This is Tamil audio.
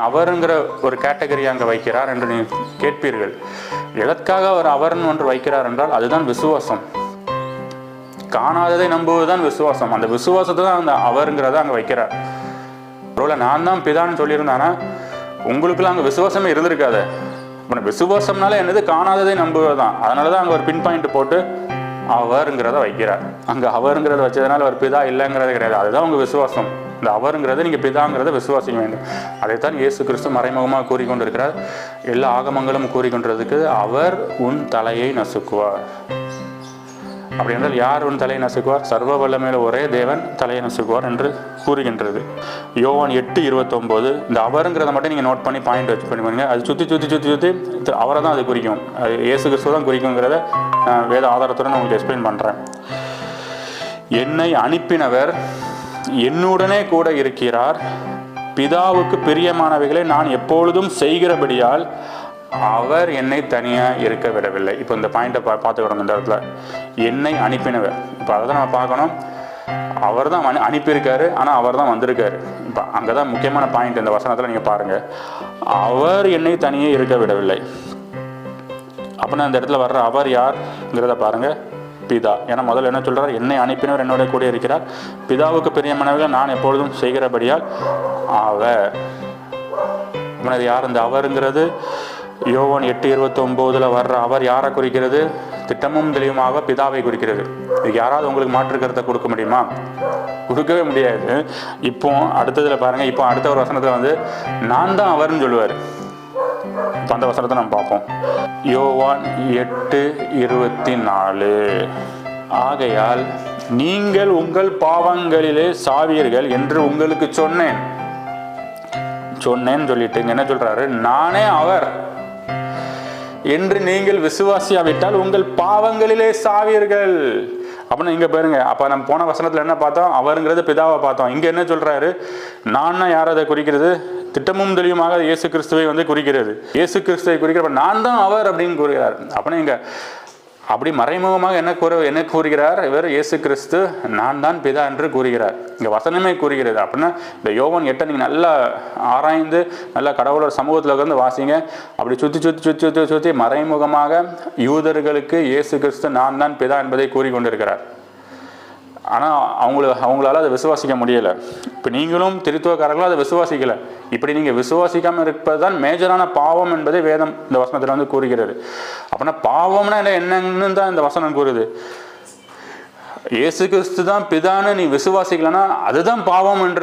அவருங்கிற ஒரு கேட்டகரி அங்கே வைக்கிறார் என்று நீ கேட்பீர்கள். எதற்காக அவர் அவர்னு ஒன்று வைக்கிறார் என்றால் அதுதான் விசுவாசம். காணாததை நம்புவதுதான் விசுவாசம். அந்த விசுவாசத்தை தான் அந்த அவருங்கிறத அங்கே வைக்கிறார். ஒருவேளை நான் தான் பிதான்னு சொல்லியிருந்தானா உங்களுக்குலாம் அங்கே விசுவாசமே இருந்திருக்காது. இப்போ விசுவாசம்னால என்னது? காணாததை நம்புவது தான். அதனால தான் அங்கே ஒரு பின் பாயிண்ட் போட்டு அவருங்கிறத வைக்கிறார். அங்கே அவருங்கிறத வச்சதுனால அவர் பிதா இல்லைங்கிறது கிடையாது. அதுதான் உங்கள் விசுவாசம். இந்த அவருங்கிறத நீங்கள் பிதாங்கிறத விசுவாசிக்க வேண்டும். அதைத்தான் இயேசு கிறிஸ்து மறைமுகமாக கூறிக்கொண்டிருக்கிறார். எல்லா ஆகமங்களும் கூறிக்கொண்டிருக்கு, அவர் உன் தலையை நசுக்குவார். அப்படி என்றால் யார் உன் தலையை நசுக்குவார்? சர்வ வல்லமையுள்ள ஒரே தேவன் தலையை நசுக்குவார் என்று கூறுகின்றது. யோவான் 8:29. இந்த அவருங்கிறத மட்டும் நீங்கள் நோட் பண்ணி பாயிண்ட் வச்சு பண்ணுவீங்க. அது சுற்றி சுற்றி சுற்றி சுற்றி அவரை தான் அது குறிக்கும். அது இயேசு கிறிஸ்துவ தான் குறிக்குங்கிறத வேத ஆதாரத்துடன் நான் உங்களுக்கு எக்ஸ்பிளைன் பண்ணுறேன். என்னை அனுப்பினவர் என்னுடனே கூட இருக்கிறார். பிதாவுக்கு பிரியமானவைகளை நான் எப்பொழுதும் செய்கிறபடியால் அவர் என்னை தனியாக இருக்க விடவில்லை. இப்போ இந்த பாயிண்ட்டை பார்த்துக்கிடணும். இந்த இடத்துல என்னை அனுப்பினவர், இப்போ அதை தான் நம்ம பார்க்கணும். அவர் தான் அனுப்பியிருக்காரு, ஆனால் அவர் தான் வந்திருக்காரு. இப்போ அங்கே தான் முக்கியமான பாயிண்ட். இந்த வசனத்தில் நீங்கள் பாருங்கள், அவர் என்னை தனியே இருக்க விடவில்லை. அப்படின்னா இந்த இடத்துல வர்ற அவர் யார்ங்கிறத பாருங்கள், பிதா. ஏன்னா முதல்ல என்ன சொல்கிறார்? என்னை அனுப்பினவர் என்னோட கூட இருக்கிறார். பிதாவுக்கு பிரியமானவர்கள் நான் எப்பொழுதும் செய்கிறபடியால் அவர். அது யார்? இந்த அவருங்கிறது யோவான் 8:29 வர்ற அவர் யாரை குறிக்கிறது? திட்டமும் தெளிவுமாக பிதாவை குறிக்கிறது. இதுக்கு யாராவது உங்களுக்கு மாற்று கருத்தை கொடுக்க முடியுமா? கொடுக்கவே முடியாது. இப்போ அடுத்ததில் பாருங்கள். இப்போ அடுத்த ஒரு வசனத்தில் நான் தான் அவர்னு சொல்லுவார். இப்போ அந்த வசனத்தை நம்ம பார்ப்போம். யோவான் 8:24. ஆகையால் நீங்கள் உங்கள் பாவங்களிலே சாவீர்கள் என்று உங்களுக்கு சொன்னேன்னு சொல்லிட்டு இங்க என்ன சொல்றாரு? நானே அவர் என்று நீங்கள் விசுவாசியாவிட்டால் உங்கள் பாவங்களிலே சாவீர்கள். அப்படின்னு இங்க பாருங்க. அப்ப நம்ம போன வசனத்துல என்ன பார்த்தோம்? அவருங்கிறது பிதாவை பார்த்தோம். இங்க என்ன சொல்றாரு? நான் யார் அதை குறிக்கிறது? திட்டமும் தெளிவுமாக இயேசு கிறிஸ்துவை குறிக்கிறது. இயேசு கிறிஸ்துவை குறிக்கிற நான் தான் அவர் அப்படின்னு கூறுகிறார். அப்படின்னா இங்க அப்படி மறைமுகமாக என்ன கூறுகிறார்? இவர் இயேசு கிறிஸ்து நான் தான் பிதா என்று கூறுகிறார். இங்கே வசனமே கூறுகிறது. அப்படின்னா இந்த யோவான் 8 நீங்கள் நல்லா ஆராய்ந்து நல்லா கடவுளோட சமூகத்தில் இருந்து வாசிங்க. அப்படி சுற்றி சுற்றி சுற்றி சுற்றி சுற்றி மறைமுகமாக யூதர்களுக்கு இயேசு கிறிஸ்து நான் தான் பிதா என்பதை கூறிக்கொண்டிருக்கிறார். ஆனால் அவங்களால அதை விசுவாசிக்க முடியலை. இப்போ நீங்களும் திருத்துவக்காரர்களும் அதை விசுவாசிக்கலை. இப்படி நீங்கள் விசுவாசிக்காமல் இருப்பது தான் மேஜரான பாவம் என்பதை வேதம் இந்த வசனத்தில் கூறுகிறது. அப்படின்னா பாவம்னா என்னன்னு தான் இந்த வசனம் கூறுது. இயேசு கிறிஸ்து தான் பிதான்னு நீ விசுவாசிக்கலன்னா அதுதான் பாவம் என்று